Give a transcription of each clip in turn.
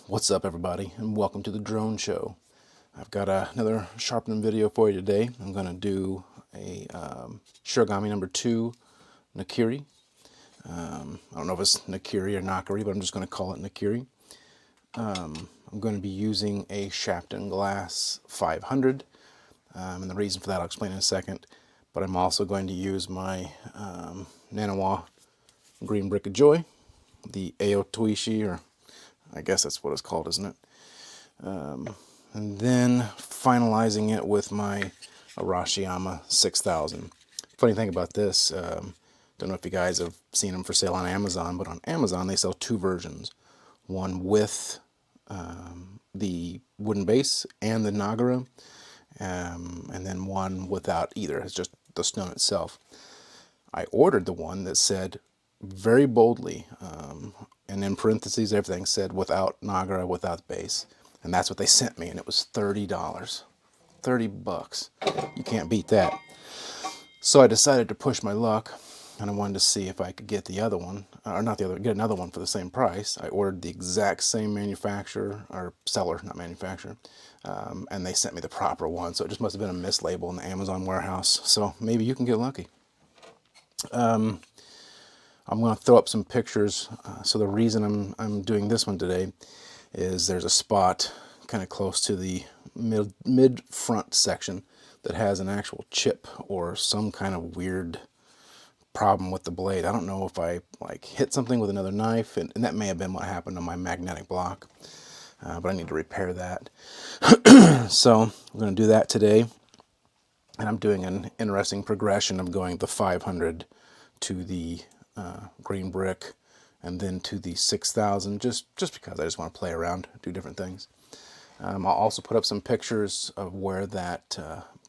What's up, everybody, and welcome to the drone show. I've got another sharpening video for you today. I'm going to do a Shirogami number 2 Nakiri. I don't know if it's Nakiri or Nakiri, but I'm just going to call it Nakiri. I'm going to be using a Shapton Glass 500, and the reason for that I'll explain in a second. But I'm also going to use my Naniwa Green Brick of Joy, the Aotishi, or I guess that's what it's called, isn't it? And then finalizing it with my Arashiyama 6000. Funny thing about this, don't know if you guys have seen them for sale on Amazon, but on Amazon they sell two versions. One with the wooden base and the Nagara, and then one without either. It's just the stone itself. I ordered the one that said very boldly, and in parentheses everything said without Nagara, without base. And that's what they sent me, and it was $30. 30 bucks. You can't beat that. So I decided to push my luck, and I wanted to see if I could get the other one, or not the other, get another one for the same price. I ordered the exact same manufacturer, or seller, not manufacturer, and they sent me the proper one. So it just must have been a mislabel in the Amazon warehouse. So maybe you can get lucky. I'm going to throw up some pictures. So the reason I'm doing this one today is there's a spot kind of close to the mid front section that has an actual chip or some kind of weird problem with the blade. I don't know if I hit something with another knife, and that may have been what happened on my magnetic block, but I need to repair that. So I'm going to do that today, and I'm doing an interesting progression of going the 500 to the green brick and then to the 6000, just because I just want to play around, do different things. I'll also put up some pictures of where that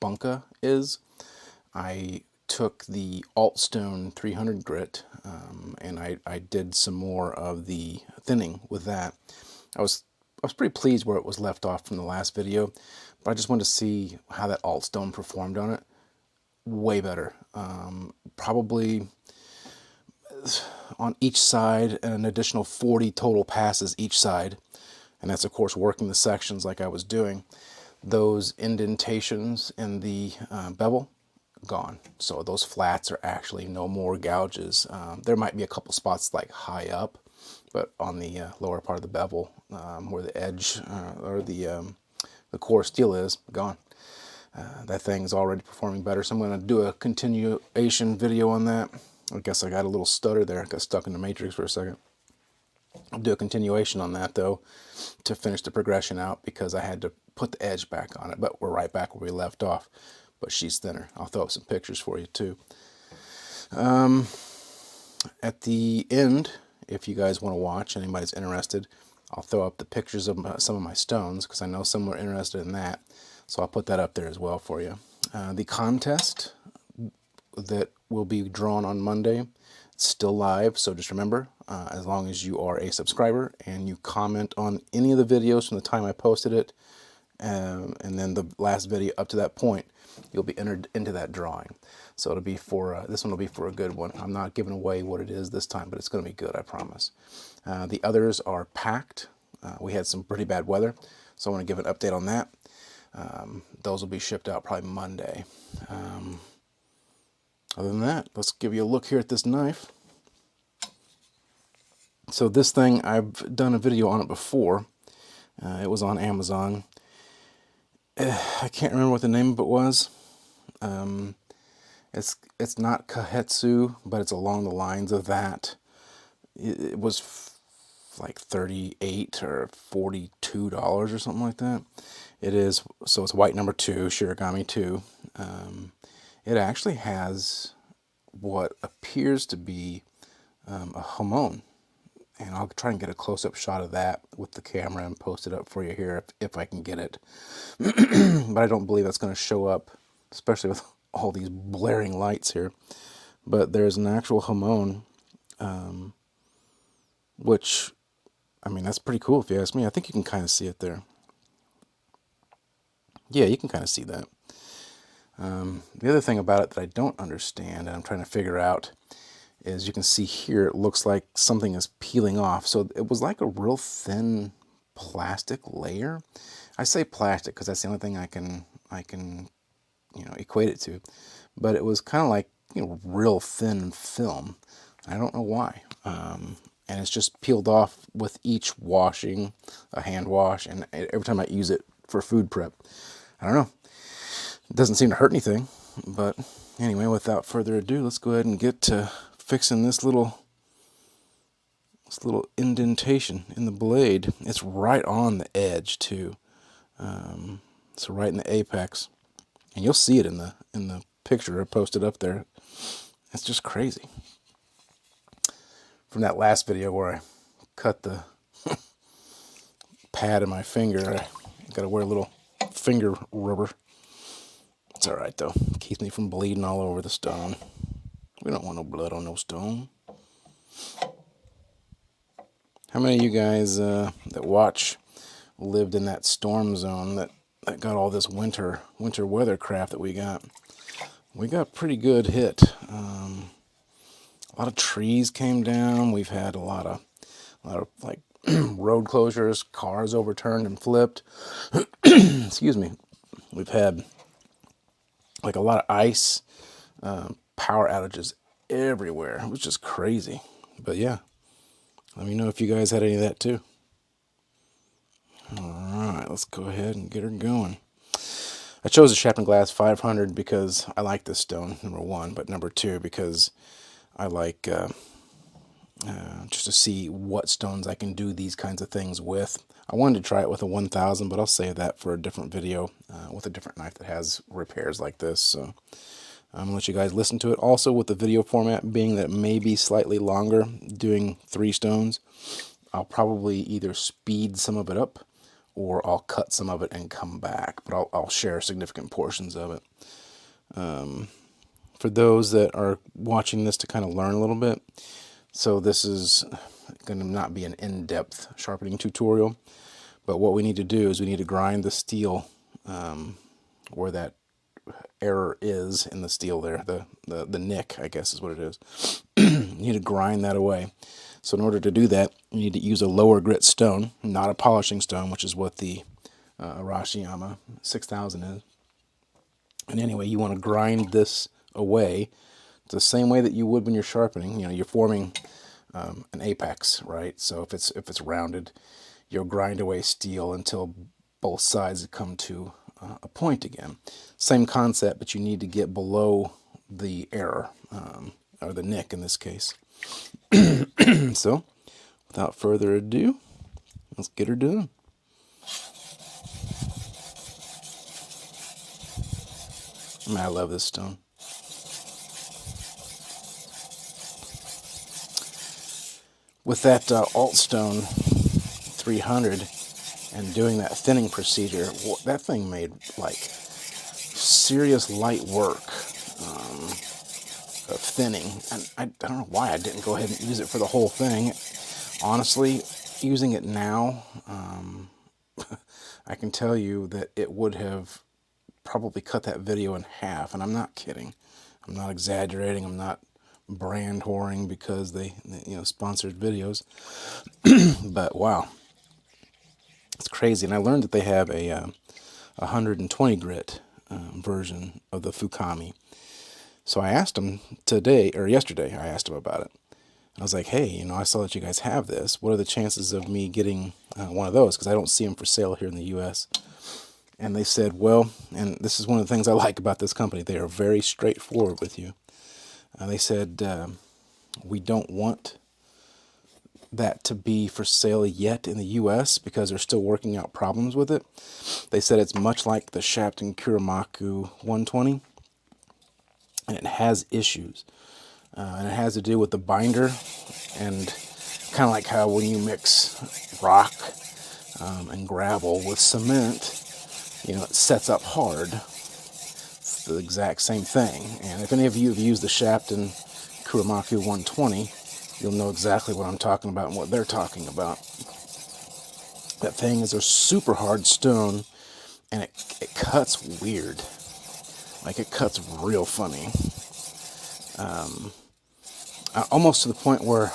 bunka is. I took the Altstone 300 grit, and I did some more of the thinning with that. I was pretty pleased where it was left off from the last video, but I just wanted to see how that Altstone performed on it. Way better. Probably on each side, and an additional 40 total passes each side, and that's of course working the sections like I was doing. Those indentations in the bevel, gone. So those flats are actually no more gouges. There might be a couple spots like high up, but on the lower part of the bevel, where the edge or the core steel is, gone. That thing's already performing better, so I'm going to do a continuation video on that. I guess I got a little stutter there. I got stuck in the matrix for a second. I'll do a continuation on that, though, to finish the progression out, because I had to put the edge back on it, but we're right back where we left off. But she's thinner. I'll throw up some pictures for you, too. At the end, if you guys want to watch, anybody's interested, I'll throw up the pictures of some of my stones, because I know some were interested in that. So I'll put that up there as well for you. The contest that will be drawn on Monday, it's still live, so just remember, as long as you are a subscriber and you comment on any of the videos from the time I posted it, and then the last video up to that point, you'll be entered into that drawing. So it'll be for, this one will be for a good one. I'm not giving away what it is this time, but it's going to be good, I promise. The others are packed. We had some pretty bad weather, so I want to give an update on that. Those will be shipped out probably Monday. Other than that, let's give you a look here at this knife. So this thing, I've done a video on it before. It was on Amazon. I can't remember what the name of it was. It's not Kahetsu, but it's along the lines of that. It was like $38 or $42 or something like that. It is, so it's white number 2, Shirogami 2. It actually has what appears to be a hamon, and I'll try and get a close-up shot of that with the camera and post it up for you here if I can get it. But I don't believe that's going to show up, especially with all these blaring lights here. But there's an actual hamon, which, I mean, that's pretty cool if you ask me. I think you can kind of see it there. Yeah, you can kind of see that. The other thing about it that I don't understand, and I'm trying to figure out, is you can see here it looks like something is peeling off. So it was like a real thin plastic layer. I say plastic because that's the only thing I can equate it to. But it was kind of like real thin film. I don't know why. And it's just peeled off with each washing, a hand wash, and every time I use it for food prep. I don't know. It doesn't seem to hurt anything. But anyway, without further ado, let's go ahead and get to fixing this little indentation in the blade. It's right on the edge too. So right in the apex, and you'll see it in the picture I posted up there. It's just crazy. From that last video where I cut the pad in my finger, I got to wear a little finger rubber. It's all right though. Keeps me from bleeding all over the stone. We don't want no blood on no stone. How many of you guys that watch lived in that storm zone that got all this winter weathercraft that we got? We got pretty good hit. A lot of trees came down. We've had a lot of like road closures, cars overturned and flipped. Excuse me. We've had like a lot of ice, power outages everywhere. It was just crazy. But yeah, let me know if you guys had any of that too. All right, let's go ahead and get her going. I chose the Shapton Glass 500 because I like this stone, number one, but number two, because I like just to see what stones I can do these kinds of things with. I wanted to try it with a 1000, but I'll save that for a different video with a different knife that has repairs like this. So I'm going to let you guys listen to it. Also, with the video format being that it may be slightly longer, doing 3 stones, I'll probably either speed some of it up or I'll cut some of it and come back. But I'll share significant portions of it. For those that are watching this to kind of learn a little bit, so this is going to not be an in-depth sharpening tutorial, but what we need to do is we need to grind the steel where that error is in the steel there, the nick, I guess is what it is. You need to grind that away. So in order to do that, you need to use a lower grit stone, not a polishing stone, which is what the Arashiyama 6000 is. And anyway, you want to grind this away. It's the same way that you would when you're sharpening. You're forming an apex, right? So if it's rounded, you'll grind away steel until both sides come to a point again. Same concept, but you need to get below the error, or the nick in this case. So, without further ado, let's get her done. Man, I love this stone. With that alt stone 300 and doing that thinning procedure, that thing made like serious light work of thinning. And I don't know why I didn't go ahead and use it for the whole thing. Honestly, using it now, I can tell you that it would have probably cut that video in half, and I'm not kidding. I'm not exaggerating. I'm not brand whoring because they sponsored videos. But wow, it's crazy. And I learned that they have a 120 grit version of the Fukami. So I asked them yesterday, I asked them about it. I was like, hey, I saw that you guys have this. What are the chances of me getting one of those? Because I don't see them for sale here in the U.S. And they said, well, and this is one of the things I like about this company. They are very straightforward with you. They said, we don't want that to be for sale yet in the U.S. because they're still working out problems with it. They said it's much like the Shapton Kuramaku 120, and it has issues. And it has to do with the binder, and kind of like how when you mix rock and gravel with cement, it sets up hard. It's the exact same thing. And if any of you have used the Shapton Kuramaku 120, you'll know exactly what I'm talking about and what they're talking about. That thing is a super hard stone, and it cuts weird. Like, it cuts real funny. Almost to the point where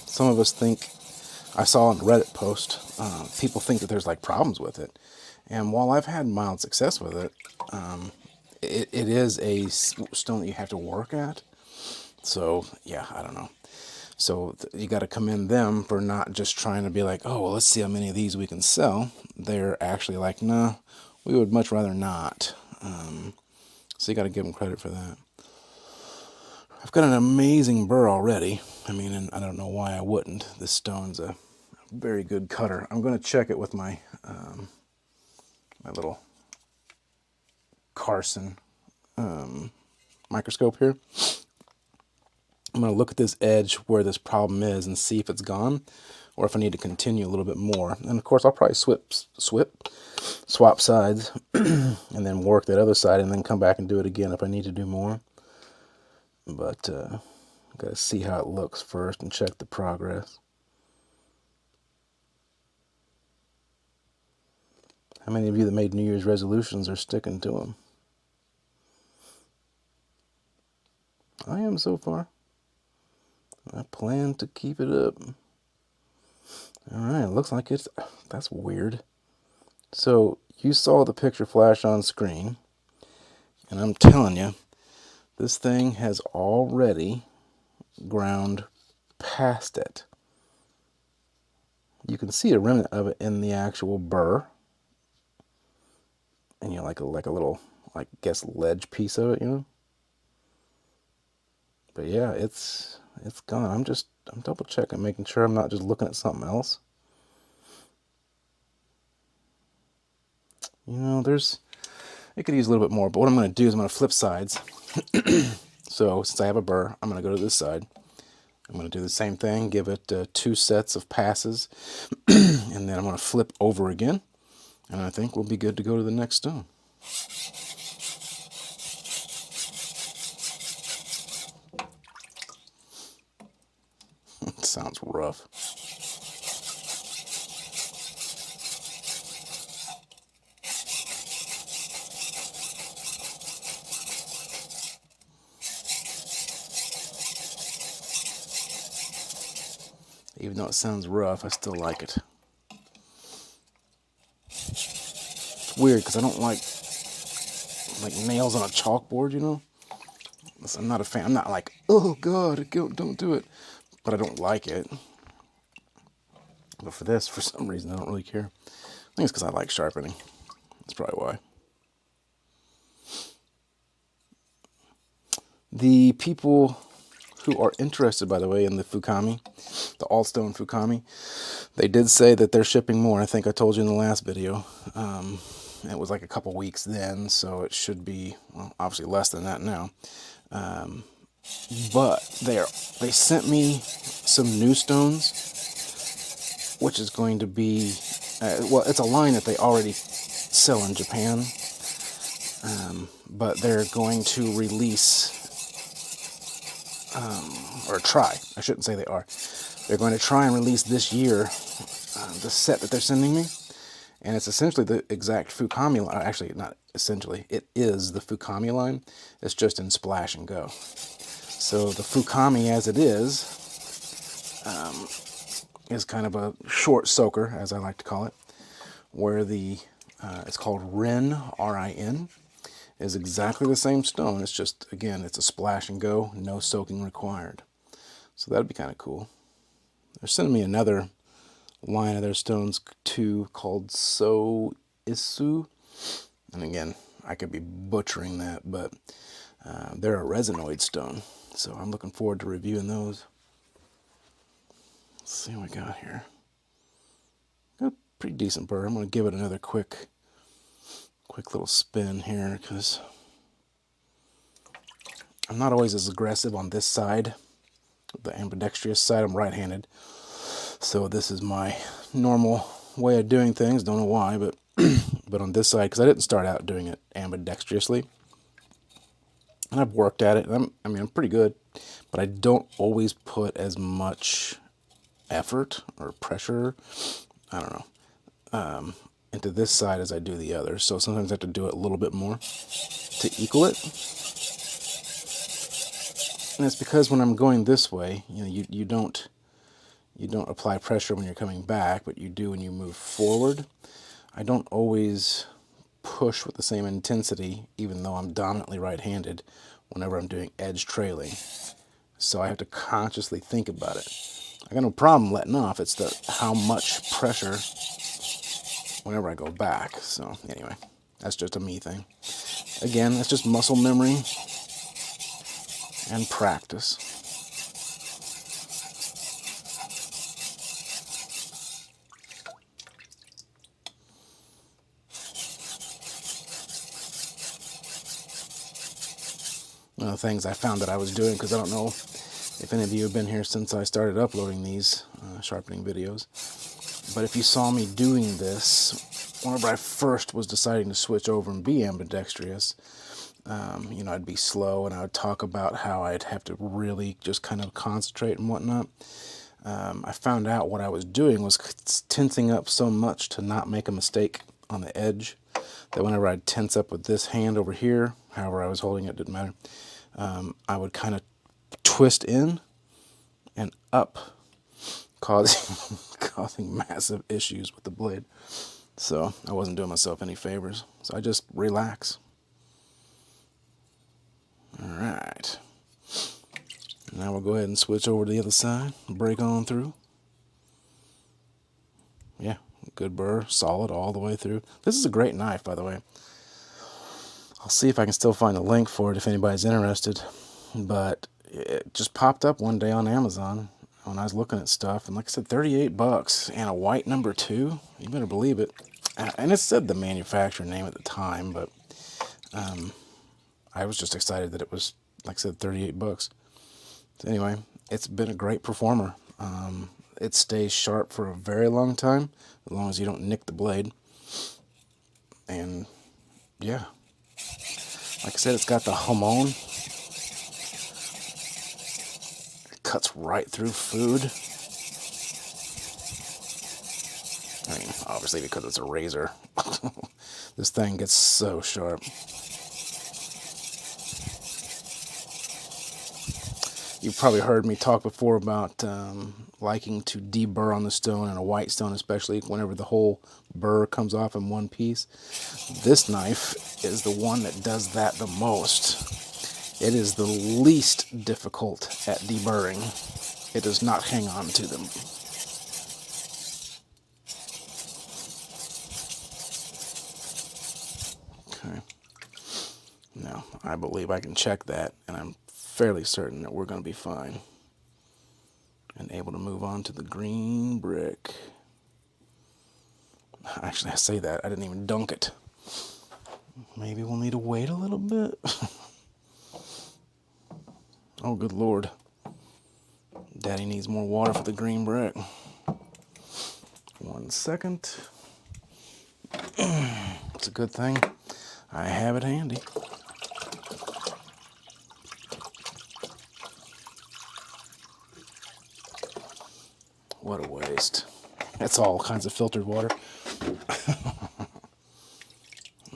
some of us think, I saw on the Reddit post, people think that there's like problems with it. And while I've had mild success with it, it is a stone that you have to work at. So, yeah, I don't know. So you got to commend them for not just trying to be like, oh, well, let's see how many of these we can sell. They're actually like, nah, we would much rather not. So you got to give them credit for that. I've got an amazing burr already. I mean, and I don't know why I wouldn't. This stone's a very good cutter. I'm going to check it with my my little Carson microscope here. I'm going to look at this edge where this problem is and see if it's gone or if I need to continue a little bit more. And of course, I'll probably swap sides and then work that other side and then come back and do it again if I need to do more. But I've got to see how it looks first and check the progress. How many of you that made New Year's resolutions are sticking to them? I am so far. I plan to keep it up. Alright, looks like that's weird. So, you saw the picture flash on screen, and I'm telling you, this thing has already ground past it. You can see a remnant of it in the actual burr. And you know, like a little, I guess, ledge piece of it, you know? But yeah, it's gone. I'm double checking, making sure I'm not just looking at something else. You know, it could use a little bit more, but what I'm going to do is I'm going to flip sides. So since I have a burr, I'm going to go to this side. I'm going to do the same thing, give it 2 sets of passes, and then I'm going to flip over again, and I think we'll be good to go to the next stone. It sounds rough. Even though it sounds rough, I still like it. It's weird because I don't like nails on a chalkboard, you know? I'm not a fan. I'm not like, oh God, don't do it. But I don't like it. But for this, for some reason, I don't really care. I think it's because I like sharpening. That's probably why. The people who are interested, by the way, in the Fukami, the all-stone Fukami, they did say that they're shipping more. I think I told you in the last video. It was like a couple weeks then, so it should be, well, obviously less than that now. But they sent me some new stones, which is going to be, well, it's a line that they already sell in Japan, but they're going to release, or try, I shouldn't say they are, they're going to try and release this year the set that they're sending me, and it's essentially the exact Fukami line. Actually, not essentially, it is the Fukami line. It's just in Splash and Go. So the Fukami as it is kind of a short soaker, as I like to call it, where it's called Rin, R-I-N, is exactly the same stone. It's just, again, it's a Splash and Go, no soaking required. So that'd be kind of cool. They're sending me another line of their stones too, called So Isu. And again, I could be butchering that, but they're a resinoid stone. So I'm looking forward to reviewing those. Let's see what we got here. Got a pretty decent burr. I'm going to give it another quick little spin here, because I'm not always as aggressive on this side, the ambidextrous side. I'm right-handed. So this is my normal way of doing things. Don't know why, but but on this side, because I didn't start out doing it ambidextrously, and I've worked at it. And I'm pretty good, but I don't always put as much effort or pressure, I don't know, into this side as I do the other. So sometimes I have to do it a little bit more to equal it. And it's because when I'm going this way, you know, you don't you don't apply pressure when you're coming back, but you do when you move forward. I don't always push with the same intensity, even though I'm dominantly right-handed, whenever I'm doing edge trailing. So I have to consciously think about it. I got no problem letting off. It's the how much pressure whenever I go back. So anyway, that's just a me thing. Again, that's just muscle memory and practice. One of the things I found that I was doing, because I don't know if any of you have been here since I started uploading these sharpening videos, but if you saw me doing this, whenever I first was deciding to switch over and be ambidextrous, you know, I'd be slow and I would talk about how I'd have to really just kind of concentrate and whatnot. I found out what I was doing was tensing up so much to not make a mistake on the edge, that whenever I'd tense up with this hand over here, however I was holding it, didn't matter, I would kind of twist in and up, causing massive issues with the blade. So I wasn't doing myself any favors. So I just relax. All right. Now we'll go ahead and switch over to the other side, break on through. Yeah, good burr, solid all the way through. This is a great knife, by the way. I'll see if I can still find a link for it if anybody's interested. But it just popped up one day on Amazon when I was looking at stuff, and like I said, 38 bucks and a white number 2. You better believe it. And it said the manufacturer name at the time, but I was just excited that it was, like I said, 38 bucks. So anyway, it's been a great performer. It stays sharp for a very long time, as long as you don't nick the blade. And yeah, like I said, it's got the hamon. It cuts right through food. I mean, obviously because it's a razor. This thing gets so sharp. You've probably heard me talk before about liking to deburr on the stone, and a white stone especially, whenever the whole burr comes off in one piece. This knife is the one that does that the most. It is the least difficult at deburring. It does not hang on to them. Okay. Now, I believe I can check that, and I'm fairly certain that we're going to be fine. And able to move on to the green brick. Actually, I say that, I didn't even dunk it. Maybe we'll need to wait a little bit. Oh, good Lord. Daddy needs more water for the green brick. 1 second. It's a good thing I have it handy. What a waste. That's all kinds of filtered water.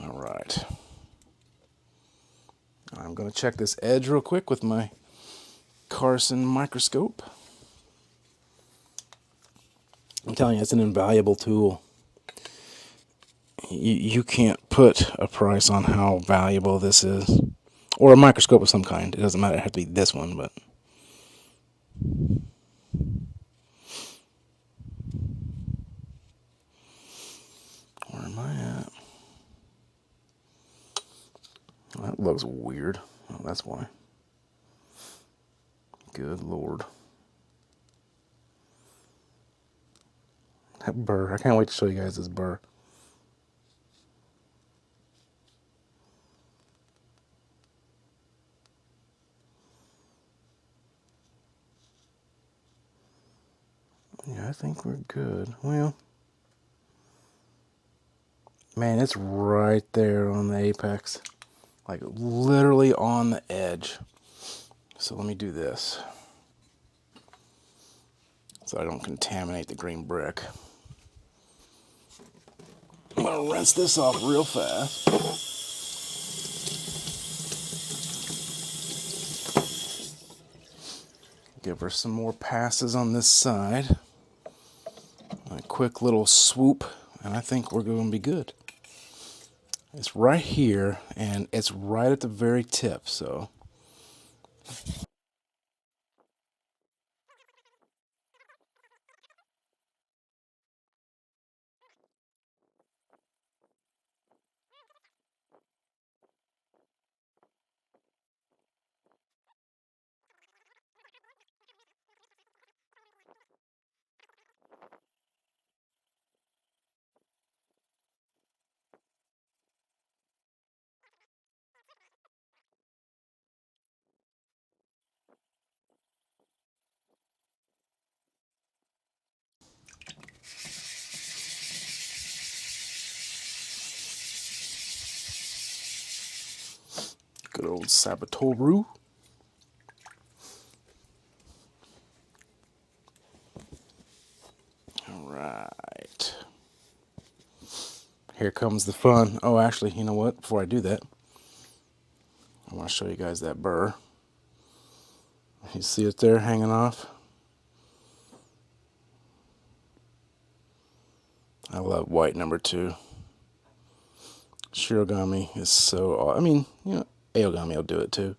All right. I'm going to check this edge real quick with my Carson microscope. I'm telling you, it's an invaluable tool. You can't put a price on how valuable this is. Or a microscope of some kind. It doesn't matter. It has to be this one, but... Where am I at? Well, that looks weird. Oh, that's why. Good Lord. That burr. I can't wait to show you guys this burr. Yeah, I think we're good. Well, man, it's right there on the apex. Like literally on the edge. So let me do this, so I don't contaminate the green brick. I'm gonna rinse this off real fast. Give her some more passes on this side. quick little swoop, and I think we're going to be good. It's right here, and it's right at the very tip, so. Good old Sabatoru. All right. Here comes the fun. Oh, actually, you know what? Before I do that, I want to show you guys that burr. You see it there hanging off? I love white #2. Shirogami is so, I mean, you know, Aogami will do it too.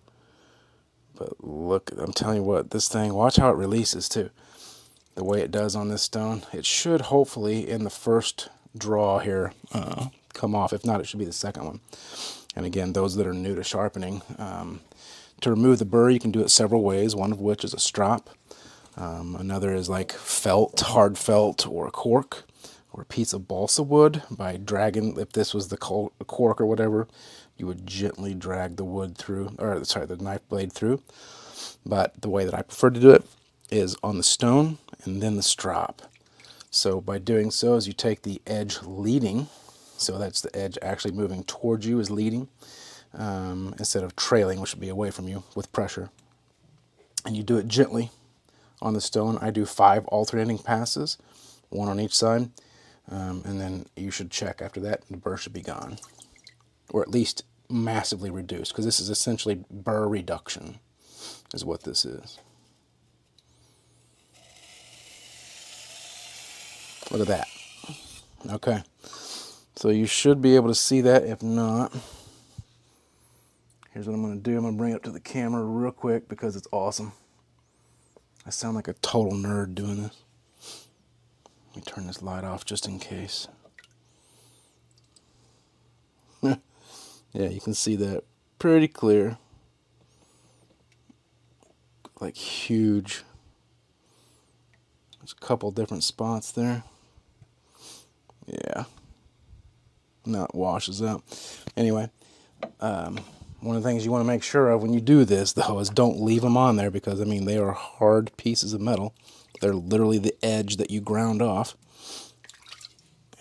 But look, I'm telling you what, this thing, watch how it releases too. The way it does on this stone. It should hopefully in the first draw here come off. If not, it should be the second one. And again, those that are new to sharpening, to remove the burr, you can do it several ways, one of which is a strop. Another is like felt, hard felt, or a cork, or a piece of balsa wood. By dragging, if this was the cork or whatever, you would gently drag the wood through, or sorry, the knife blade through. But the way that I prefer to do it is on the stone and then the strop. So by doing so, is you take the edge leading, so that's the edge actually moving towards you is leading, instead of trailing, which would be away from you with pressure. And you do it gently on the stone. I do 5 alternating passes, 1 on each side, and then you should check after that, and the burr should be gone, or at least massively reduced, because this is essentially burr reduction, is what this is. Look at that. Okay, so you should be able to see that. If not, here's what I'm going to do. I'm going to bring it up to the camera real quick because it's awesome. I sound like a total nerd doing this. Let me turn this light off just in case. Yeah, you can see that pretty clear. Like huge. There's a couple different spots there. Yeah. Now it washes out. Anyway, one of the things you want to make sure of when you do this, though, is don't leave them on there, because, I mean, they are hard pieces of metal. They're literally the edge that you ground off.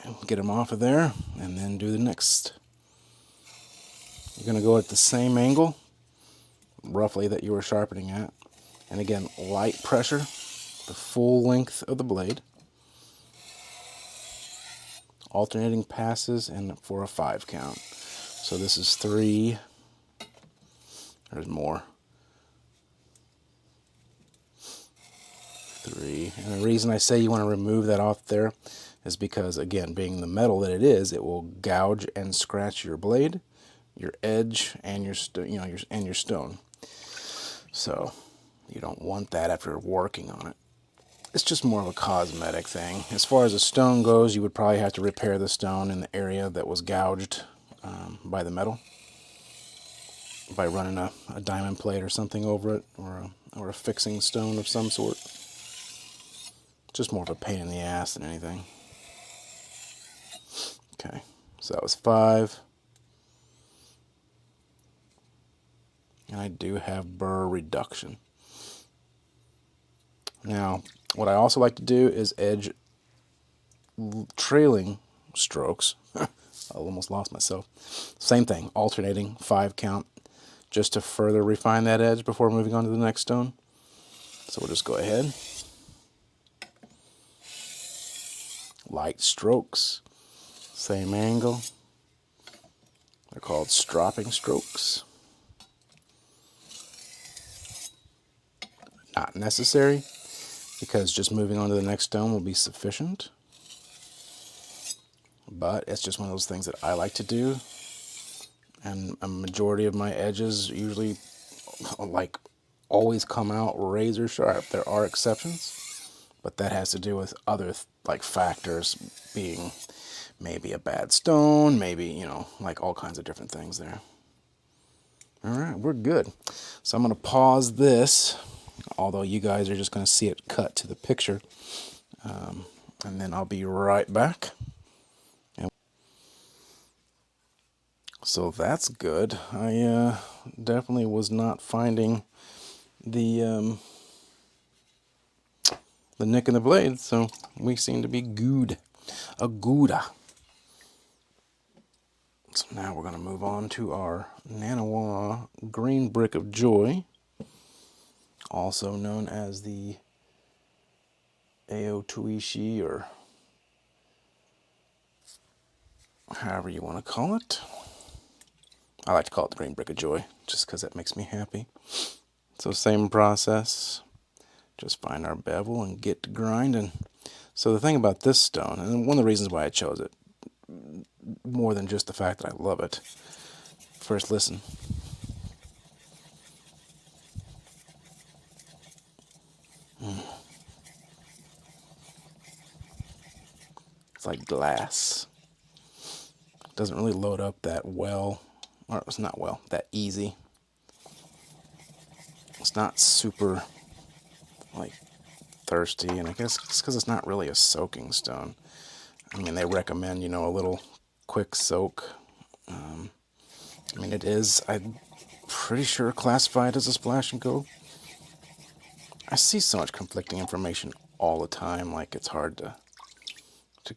And get them off of there, and then do the next. You're going to go at the same angle, roughly, that you were sharpening at. And again, light pressure, the full length of the blade. Alternating passes, and for a 5 count. So this is 3. There's more. 3. And the reason I say you want to remove that off there is because, again, being the metal that it is, it will gouge and scratch your blade, your edge, and your stone. So you don't want that after working on it. It's just more of a cosmetic thing. As far as the stone goes, you would probably have to repair the stone in the area that was gouged by the metal, by running a diamond plate or something over it, or a fixing stone of some sort. Just more of a pain in the ass than anything. Okay, so that was 5. And I do have burr reduction. Now, what I also like to do is edge trailing strokes. I almost lost myself. Same thing, alternating 5 count, just to further refine that edge before moving on to the next stone. So we'll just go ahead. Light strokes, same angle. They're called stropping strokes. Not necessary, because just moving on to the next stone will be sufficient. but it's just one of those things that I like to do. And a majority of my edges usually, like, always come out razor sharp. There are exceptions, but that has to do with other like factors, being maybe a bad stone, maybe, you know, like all kinds of different things there. All right, we're good. So I'm going to pause this, although you guys are just going to see it cut to the picture, and then I'll be right back. So that's good. I definitely was not finding the nick in the blade, so we seem to be good. A Gouda. So now we're going to move on to our Naniwa Green Brick of Joy, also known as the Aotishi, or however you want to call it. I like to call it the Green Brick of Joy, just because that makes me happy. So same process, just find our bevel and get to grinding. So the thing about this stone, and one of the reasons why I chose it, more than just the fact that I love it. First, listen. It's like glass. It doesn't really load up that well, or it's not well, that easy. It's not super, like, thirsty, and I guess it's because it's not really a soaking stone. I mean, they recommend, you know, a little quick soak. I mean, it is, I'm pretty sure, classified as a splash and go. I see so much conflicting information all the time, like it's hard to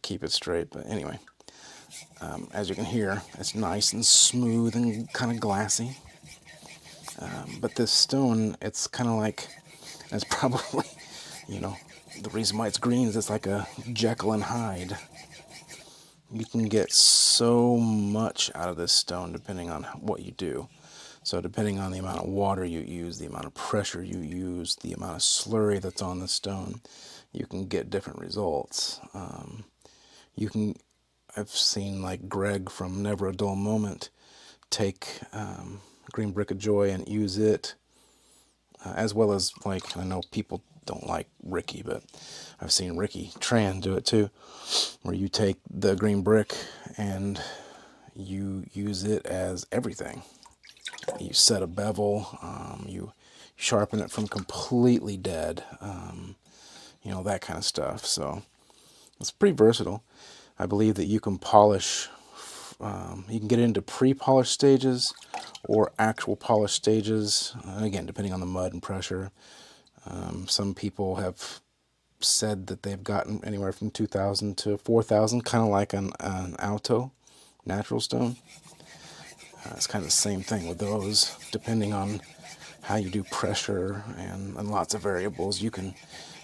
keep it straight. But anyway, as you can hear, it's nice and smooth and kind of glassy. But this stone, it's kind of like, it's probably, you know, the reason why it's green is it's like a Jekyll and Hyde. You can get so much out of this stone depending on what you do. So depending on the amount of water you use, the amount of pressure you use, the amount of slurry that's on the stone, you can get different results. I've seen, like, Greg from Never a Dull Moment take Green Brick of Joy and use it, as well as, like, I know people don't like Ricky, but I've seen Ricky Tran do it too, where you take the green brick and you use it as everything. You set a bevel, you sharpen it from completely dead, you know, that kind of stuff. So it's pretty versatile. I believe that you can polish, you can get into pre-polish stages or actual polish stages, again, depending on the mud and pressure. Some people have said that they've gotten anywhere from 2,000 to 4,000, kind of like an Alto natural stone. It's kind of the same thing with those. Depending on how you do pressure and lots of variables, you can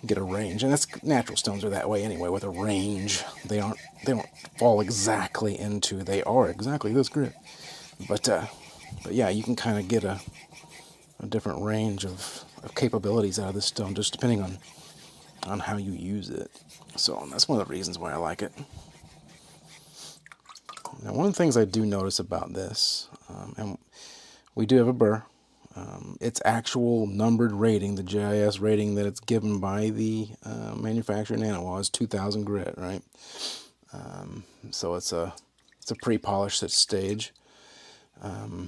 get a range. And that's, natural stones are that way anyway, with a range. They don't fall exactly into, they are exactly this grit. But yeah, you can kind of get a different range of capabilities out of this stone, just depending on how you use it. So that's one of the reasons why I like it. Now, one of the things I do notice about this, and we do have a burr, its actual numbered rating, the JIS rating that it's given by the manufacturer Naniwa, is 2,000 grit, right? So it's a pre-polished stage.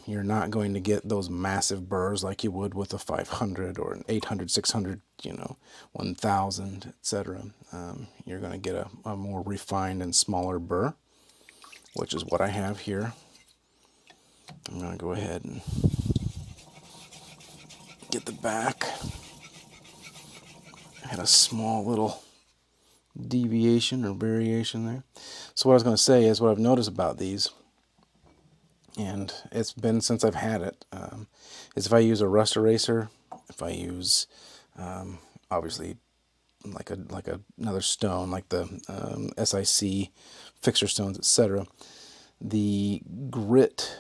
You're not going to get those massive burrs like you would with a 500 or an 800, 600, 1,000, etc. You're going to get a more refined and smaller burr, which is what I have here. I'm going to go ahead and get the back. I had a small little deviation or variation there. So what I was going to say is, what I've noticed about these, and it's been since I've had it, is if I use a rust eraser, if I use, obviously, like another stone, like the SIC fixture stones, etc., the grit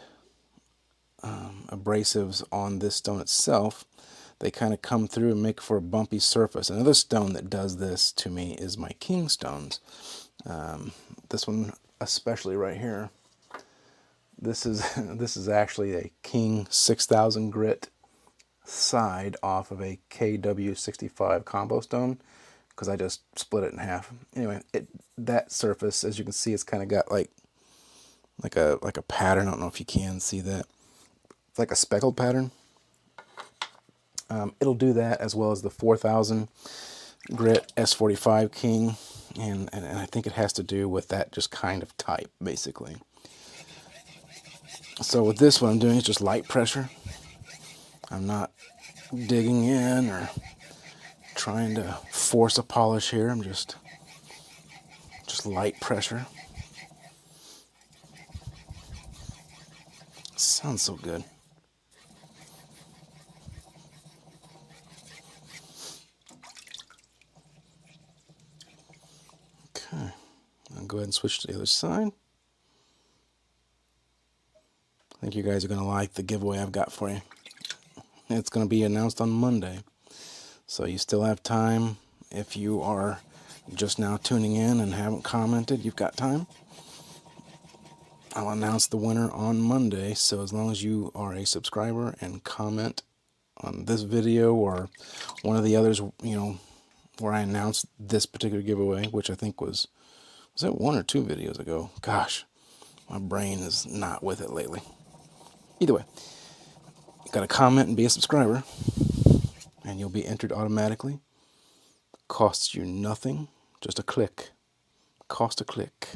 abrasives on this stone itself, they kind of come through and make for a bumpy surface. Another stone that does this to me is my king stones. This one especially right here. This is this is actually a King 6000 grit side off of a KW65 combo stone, because I just split it in half. Anyway, that surface, as you can see, it's kind of got like a pattern. I don't know if you can see that. It's like a speckled pattern. It'll do that as well as the 4000 grit S45 King, and I think it has to do with that just kind of type, basically. So with this, what I'm doing is just light pressure. I'm not digging in or trying to force a polish here. I'm just light pressure. Sounds so good. Okay, I'll go ahead and switch to the other side. I think you guys are going to like the giveaway I've got for you. It's going to be announced on Monday, so you still have time. If you are just now tuning in and haven't commented, you've got time. I'll announce the winner on Monday, so as long as you are a subscriber and comment on this video or one of the others, you know, where I announced this particular giveaway, which I think was that 1 or 2 videos ago? Gosh, my brain is not with it lately. Either way, you got to comment and be a subscriber, and you'll be entered automatically. Costs you nothing, just a click. Cost a click.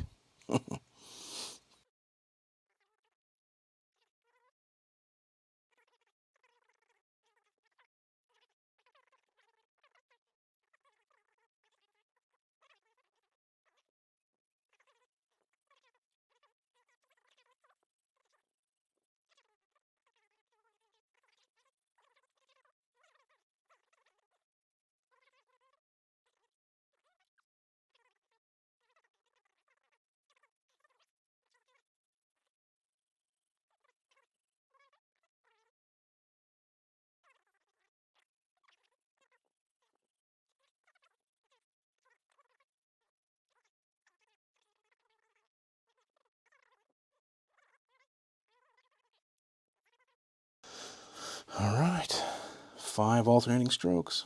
All right, 5 alternating strokes.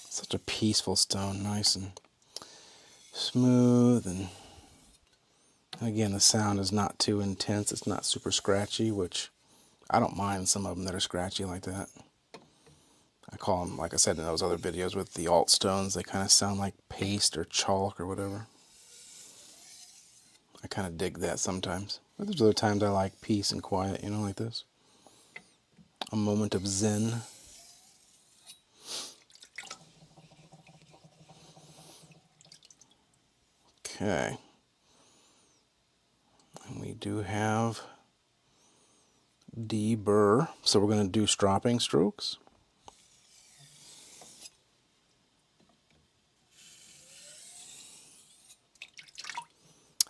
Such a peaceful stone, nice and smooth, and again, the sound is not too intense. It's not super scratchy, which I don't mind some of them that are scratchy like that. I call them, like I said in those other videos with the alt stones, they kind of sound like paste or chalk or whatever. I kind of dig that sometimes. But there's other times I like peace and quiet, you know, like this. A moment of zen. Okay. And we do have D burr, so we're going to do stropping strokes.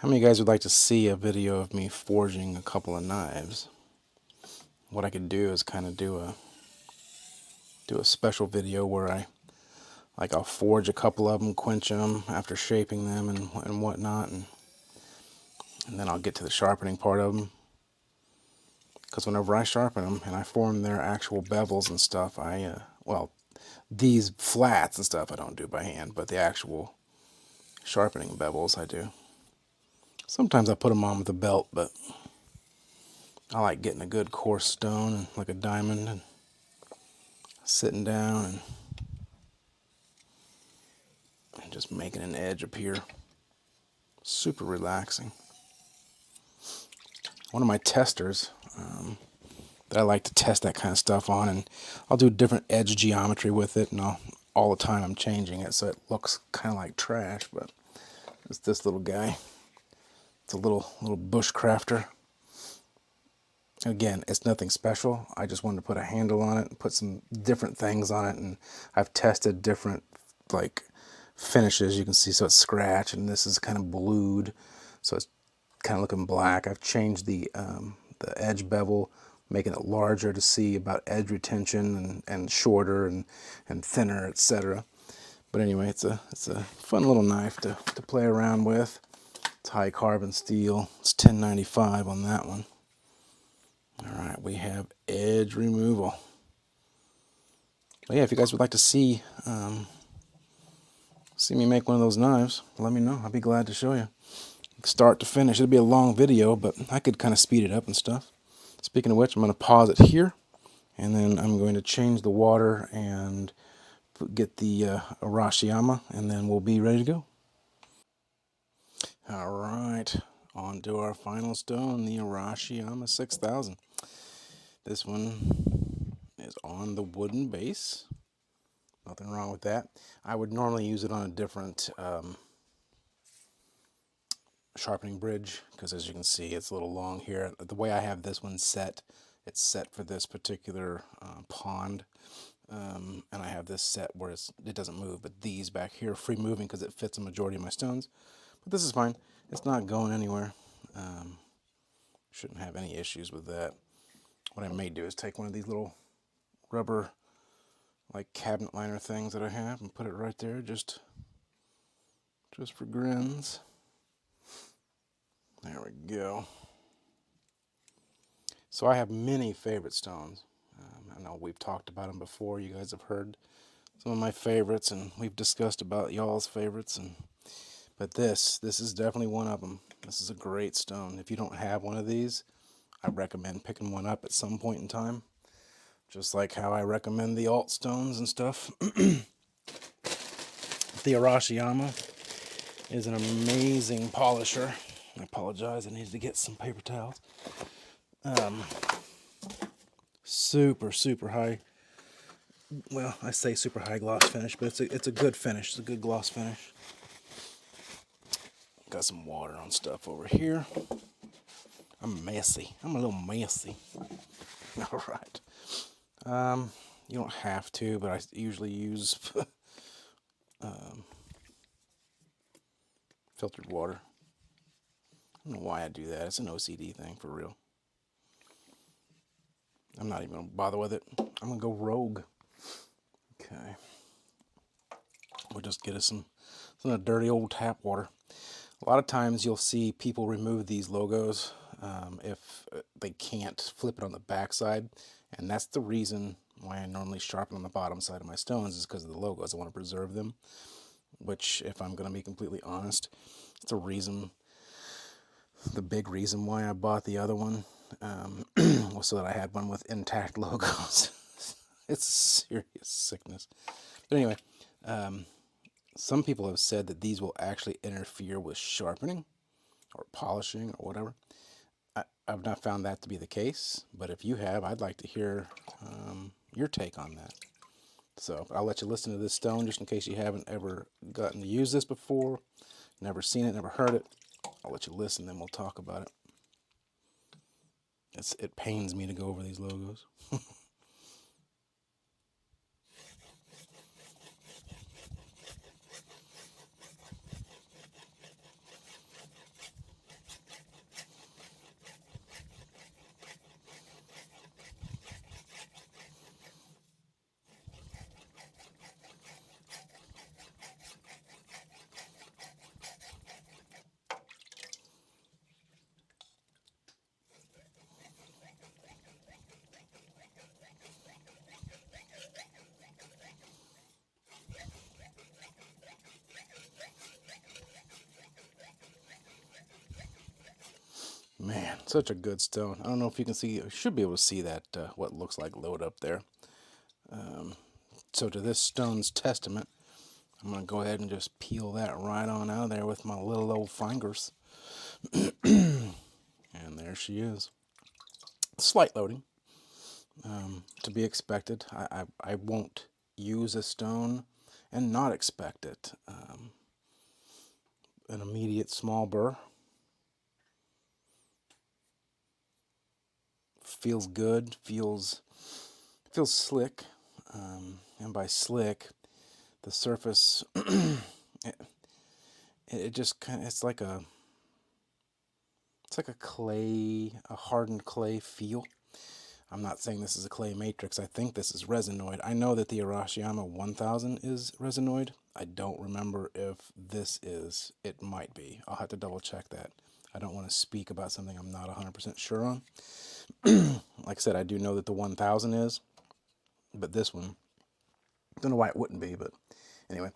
How many of you guys would like to see a video of me forging a couple of knives? What I could do is kind of do a special video where I'll forge a couple of them, quench them after shaping them and whatnot, and then I'll get to the sharpening part of them. Because whenever I sharpen them and I form their actual bevels and stuff, well, these flats and stuff I don't do by hand, but the actual sharpening bevels I do. Sometimes I put them on with a belt, but I like getting a good coarse stone, and like a diamond, and sitting down and just making an edge appear. Super relaxing. One of my testers that I like to test that kind of stuff on, and I'll do different edge geometry with it, and all the time I'm changing it so it looks kind of like trash, but it's this little guy. It's a little bushcrafter. Again, it's nothing special. I just wanted to put a handle on it and put some different things on it, and I've tested different like finishes. You can see, so it's scratched, and this is kind of blued, so it's kind of looking black. I've changed the edge bevel, making it larger to see about edge retention and shorter and thinner, etc. But anyway, it's a fun little knife to play around with. It's high carbon steel. It's 1095 on that one. All right, we have edge removal. But yeah, if you guys would like to see me make one of those knives, let me know. I'll be glad to show you. Start to finish. It'll be a long video, but I could kind of speed it up and stuff. Speaking of which, I'm going to pause it here, and then I'm going to change the water and get the Arashiyama, and then we'll be ready to go. All right, on to our final stone, the Arashiyama 6000. This one is on the wooden base. Nothing wrong with that. I would normally use it on a different sharpening bridge, because as you can see, it's a little long here. The way I have this one set, it's set for this particular pond. And I have this set where it doesn't move, but these back here are free moving because it fits a majority of my stones. But this is fine. It's not going anywhere. Shouldn't have any issues with that. What I may do is take one of these little rubber like cabinet liner things that I have and put it right there just for grins. There we go. So I have many favorite stones. I know we've talked about them before. You guys have heard some of my favorites, and we've discussed about y'all's favorites. But this is definitely one of them. This is a great stone. If you don't have one of these, I recommend picking one up at some point in time. Just like how I recommend the alt stones and stuff. The Arashiyama is an amazing polisher. I apologize, I needed to get some paper towels. Super high. Well, I say super high gloss finish, but it's a good finish. It's a good gloss finish. Got some water on stuff over here. I'm messy. I'm a little messy. All right. You don't have to, but I usually use filtered water. I don't know why I do that. It's an OCD thing, for real. I'm not even going to bother with it. I'm going to go rogue. Okay. We'll just get us some dirty old tap water. A lot of times you'll see people remove these logos if they can't flip it on the back side. And that's the reason why I normally sharpen on the bottom side of my stones, is because of the logos. I want to preserve them. Which, if I'm going to be completely honest, it's a reason. The big reason why I bought the other one was so that I had one with intact logos. It's serious sickness. But anyway, some people have said that these will actually interfere with sharpening or polishing or whatever. I've not found that to be the case, but if you have, I'd like to hear your take on that. So I'll let you listen to this stone just in case you haven't ever gotten to use this before, never seen it, never heard it. I'll let you listen, then we'll talk about it. It pains me to go over these logos. Man, such a good stone. I don't know if you can see, you should be able to see that, what looks like load up there. So to this stone's testament, I'm going to go ahead and just peel that right on out of there with my little old fingers. And there she is. Slight loading, to be expected. I won't use a stone and not expect it. An immediate small burr. Feels good, feels slick, and by slick, the surface, it just kind of, it's like a It's like a clay, a hardened clay feel. I'm not saying this is a clay matrix. I think this is resinoid. I know that the Arashiyama 1000 is resinoid. I don't remember if this is. It might be. I'll have to double check that. I don't want to speak about something I'm not 100% sure on. Like I said, I do know that the 1000 is, but this one, don't know why it wouldn't be, but anyway.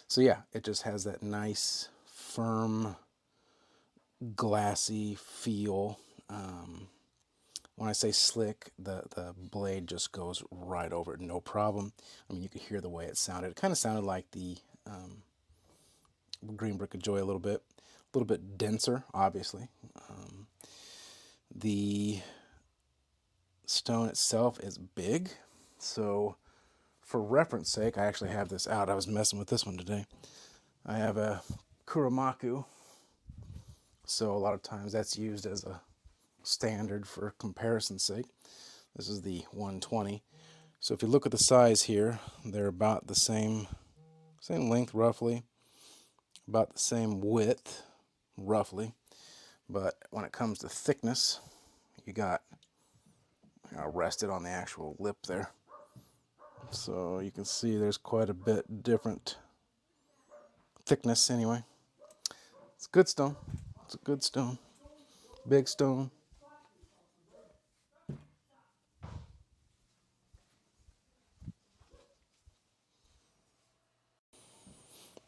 So yeah, it just has that nice, firm, glassy feel. When I say slick, the blade just goes right over it, no problem. I mean, you could hear the way it sounded. It kind of sounded like the Green Brick of Joy a little bit denser, obviously. The stone itself is big, so for reference sake, I actually have this out. I was messing with this one today. I have a Kuramaku, so a lot of times that's used as a standard for comparison's sake. This is the 120. So if you look at the size here, they're about the same length roughly, about the same width roughly. But when it comes to thickness, you got rested on the actual lip there. So you can see there's quite a bit different thickness anyway. It's a good stone. It's a good stone. Big stone.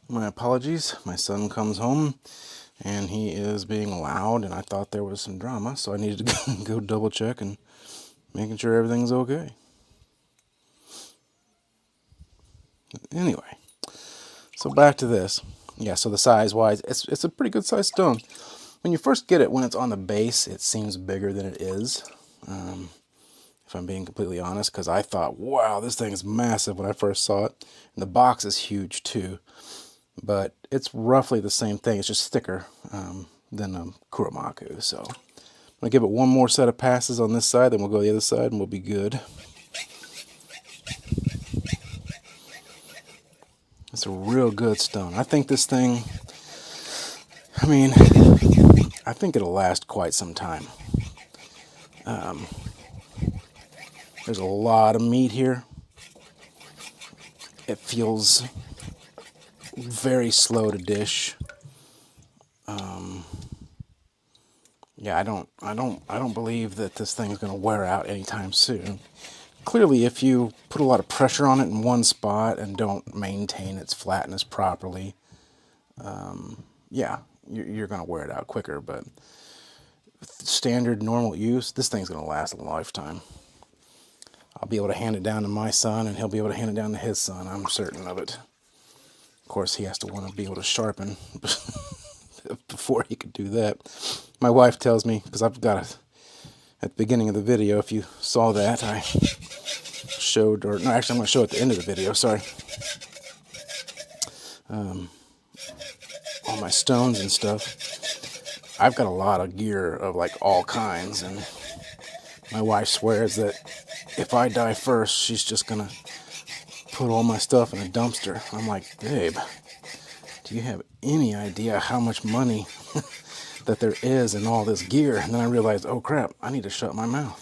My apologies. My son comes home and he is being loud, and I thought there was some drama, so I needed to go double check and making sure everything's okay. Anyway, so back to this. Yeah, so the size-wise, it's a pretty good sized stone. When you first get it, when it's on the base, it seems bigger than it is. If I'm being completely honest, because I thought, wow, this thing is massive when I first saw it. And the box is huge too. But it's roughly the same thing. It's just thicker than a Kuramaku. So I'm going to give it one more set of passes on this side, then we'll go to the other side and we'll be good. It's a real good stone. I think this thing, I mean, I think it'll last quite some time. There's a lot of meat here. It feels very slow to dish. Yeah, I don't believe that this thing's going to wear out anytime soon. Clearly, if you put a lot of pressure on it in one spot and don't maintain its flatness properly, yeah, you're going to wear it out quicker. But standard, normal use, this thing's going to last a lifetime. I'll be able to hand it down to my son, and he'll be able to hand it down to his son. I'm certain of it. Of course, he has to want to be able to sharpen before he could do that. My wife tells me, because I've got it at the beginning of the video, if you saw that, I showed, or no, actually I'm going to show at the end of the video, sorry. All my stones and stuff. I've got a lot of gear of like all kinds, and my wife swears that if I die first, she's just going to put all my stuff in a dumpster. I'm like, babe, do you have any idea how much money that there is in all this gear? And then I realized, oh crap, I need to shut my mouth.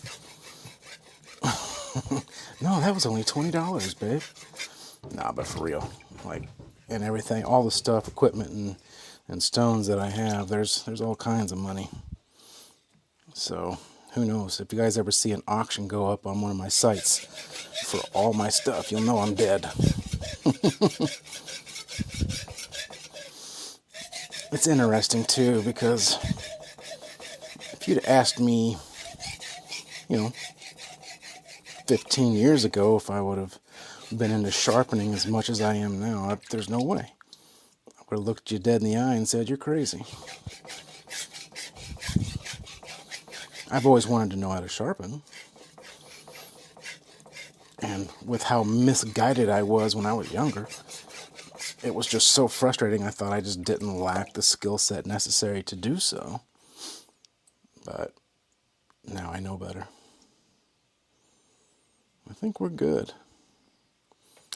No, that was only $20, babe. Nah, but for real, like, and everything, all the stuff, equipment and stones that I have, there's all kinds of money. So who knows? If you guys ever see an auction go up on one of my sites for all my stuff, you'll know I'm dead. It's interesting too, because if you'd asked me, 15 years ago, if I would have been into sharpening as much as I am now, there's no way. I would have looked you dead in the eye and said, you're crazy. I've always wanted to know how to sharpen. And with how misguided I was when I was younger, it was just so frustrating. I thought I just didn't lack the skill set necessary to do so. But now I know better. I think we're good.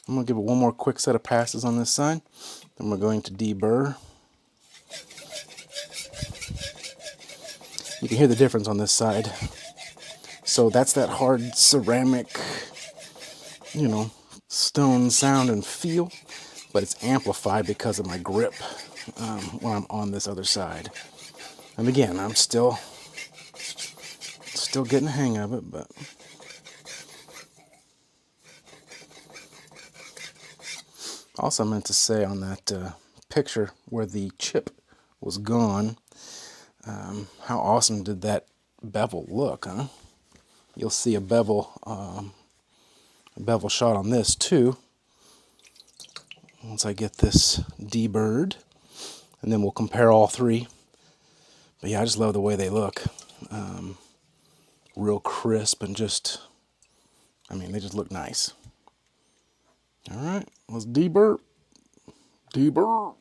I'm going to give it one more quick set of passes on this side. Then we're going to deburr. You can hear the difference on this side. So that's that hard ceramic, you know, stone sound and feel, but it's amplified because of my grip when I'm on this other side. And again, I'm still getting the hang of it, but also I meant to say on that picture where the chip was gone, how awesome did that bevel look, huh? You'll see a bevel shot on this too once I get this deburred, and then we'll compare all three. But yeah, I just love the way they look. Real crisp and just, I mean, they just look nice. All right, let's deburr. Deburr.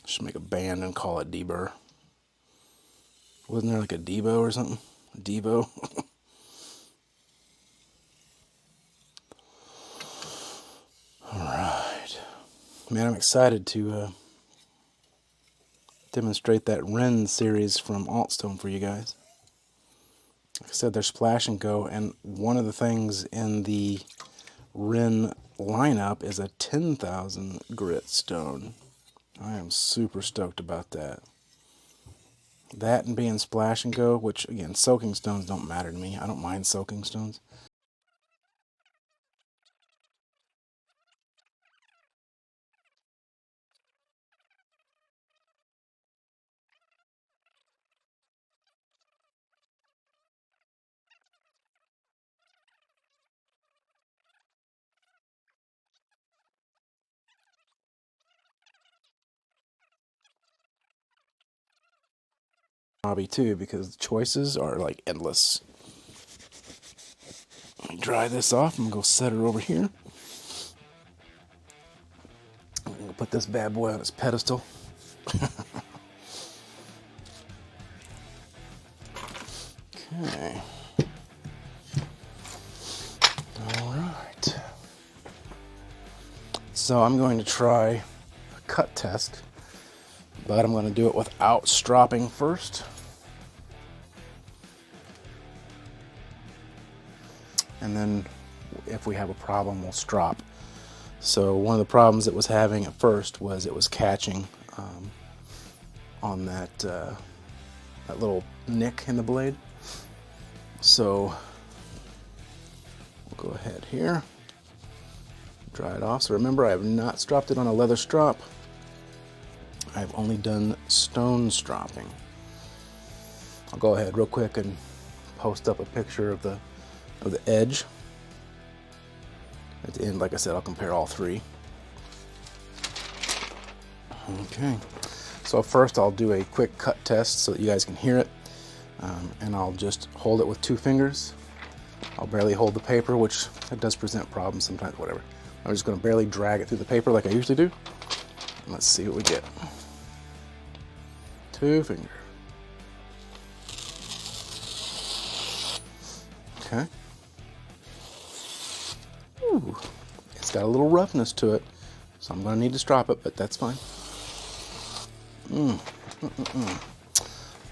Should make a band and call it deburr. Wasn't there like a Devo or something? Devo. All right, man, I'm excited to demonstrate that Ren series from Altstone for you guys. Like I said, they're Splash and Go, and one of the things in the Ren lineup is a 10,000 grit stone. I am super stoked about that. That and being Splash and Go, which again, soaking stones don't matter to me. I don't mind soaking stones. Hobby too, because the choices are like endless. Let me dry this off. I'm gonna go set her over here. I'm gonna put this bad boy on its pedestal. Okay. All right. So I'm going to try a cut test, but I'm going to do it without stropping first. And then if we have a problem, we'll strop. So one of the problems it was having at first was it was catching on that little nick in the blade. So we'll go ahead here, dry it off. So remember, I have not stropped it on a leather strop. I've only done stone stropping. I'll go ahead real quick and post up a picture of the edge. At the end, like I said, I'll compare all three. Okay, so first I'll do a quick cut test so that you guys can hear it. And I'll just hold it with 2 fingers. I'll barely hold the paper, which it does present problems sometimes, whatever. I'm just going to barely drag it through the paper like I usually do. And let's see what we get. 2 finger. Okay. Ooh, it's got a little roughness to it, so I'm going to need to strop it, but that's fine.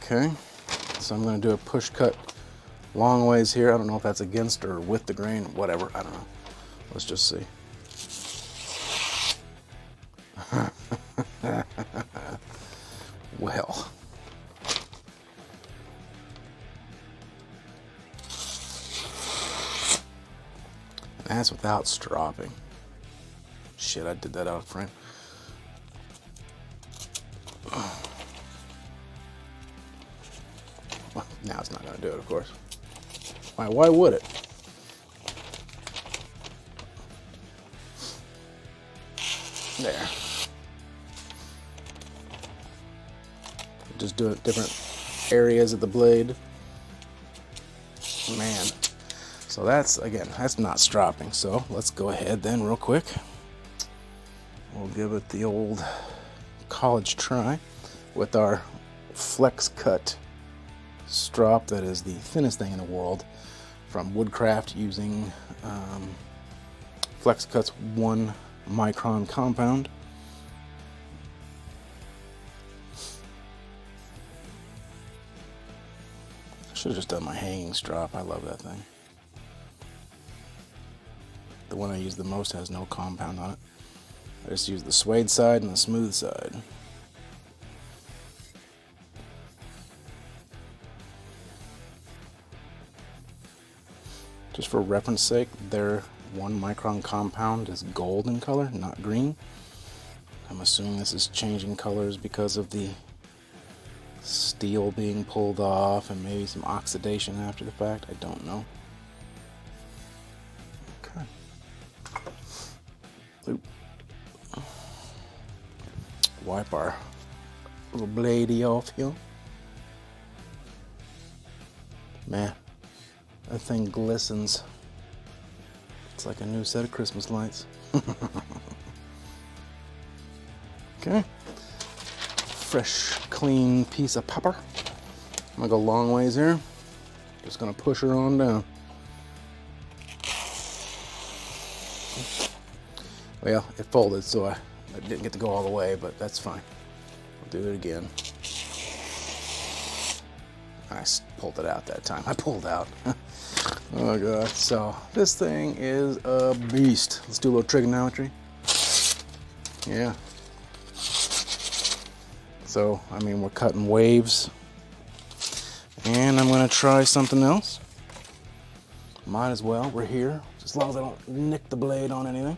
Okay, so I'm going to do a push cut long ways here. I don't know if that's against or with the grain, whatever, I don't know. Let's just see. Well. That's without stropping. Shit, I did that out of frame. Well, now it's not going to do it, of course. Why would it? There. Just do it different areas of the blade. Man. So that's, again, that's not stropping. So let's go ahead then real quick. We'll give it the old college try with our flex cut strop that is the thinnest thing in the world from Woodcraft, using Flex Cut's 1 micron compound. Should have just done my hanging strop. I love that thing. The one I use the most has no compound on it. I just use the suede side and the smooth side. Just for reference sake, their 1 micron compound is gold in color, not green. I'm assuming this is changing colors because of the steel being pulled off and maybe some oxidation after the fact. I don't know. Okay. Oop. Wipe our little bladey off here. Man, that thing glistens. It's like a new set of Christmas lights. Okay. Fresh, clean piece of paper. I'm gonna go long ways here. Just gonna push her on down. Well, it folded, so I didn't get to go all the way, but that's fine. I'll do it again. I pulled it out that time. I pulled out. Oh god. So this thing is a beast. Let's do a little trigonometry. Yeah. So, I mean, we're cutting waves. And I'm gonna try something else. Might as well, we're here. Just as long as I don't nick the blade on anything.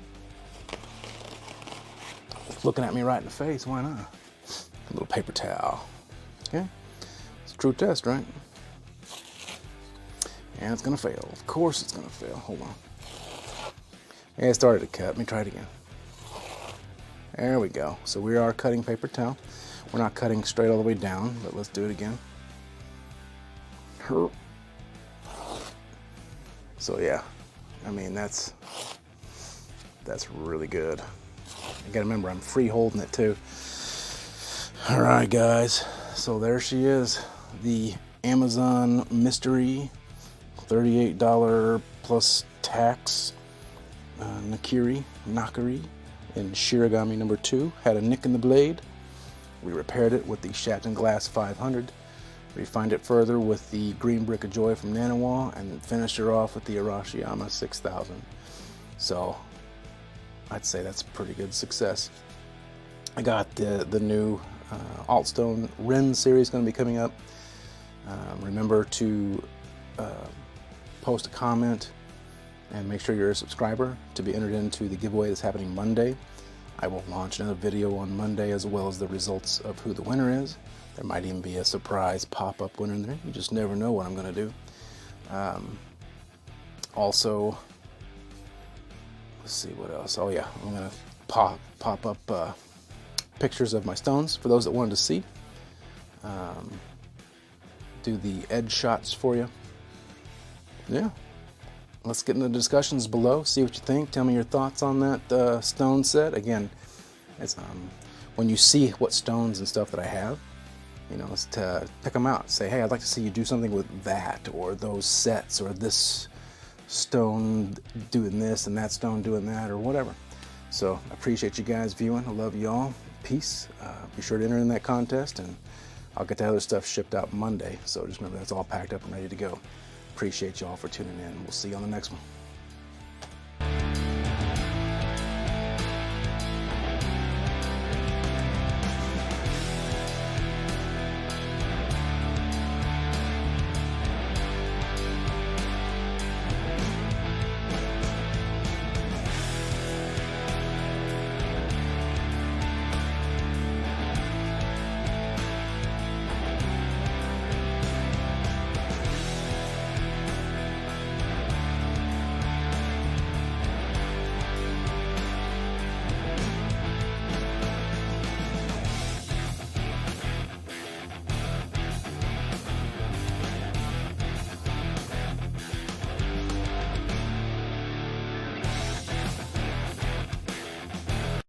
It's looking at me right in the face, why not? A little paper towel. Okay, it's a true test, right? And it's gonna fail. Of course it's gonna fail. Hold on. Yeah, it started to cut. Let me try it again. There we go. So we are cutting paper towel. We're not cutting straight all the way down, but let's do it again. So yeah, I mean, that's really good. I gotta remember, I'm free holding it too. All right, guys. So there she is, the Amazon mystery, $38 plus tax, Nakiri in Shirogami number 2. Had a nick in the blade. We repaired it with the Shapton Glass 500. Refined it further with the Green Brick of Joy from Naniwa, and finished her off with the Arashiyama 6000. So I'd say that's a pretty good success. I got the new Altstone Ren series going to be coming up. Remember to post a comment and make sure you're a subscriber to be entered into the giveaway that's happening Monday. I will launch another video on Monday, as well as the results of who the winner is. There might even be a surprise pop-up winner in there. You just never know what I'm going to do. Also, let's see what else. Oh yeah, I'm going to pop up pictures of my stones for those that wanted to see. Do the edge shots for you. Yeah. Let's get into the discussions below. See what you think. Tell me your thoughts on that stone set. Again, it's when you see what stones and stuff that I have, you know, it's to pick them out. Say, hey, I'd like to see you do something with that, or those sets, or this stone doing this and that stone doing that, or whatever. So I appreciate you guys viewing. I love you all. Peace. Be sure to enter in that contest, and I'll get the other stuff shipped out Monday. So just remember, that's all packed up and ready to go. Appreciate you all for tuning in. We'll see you on the next one.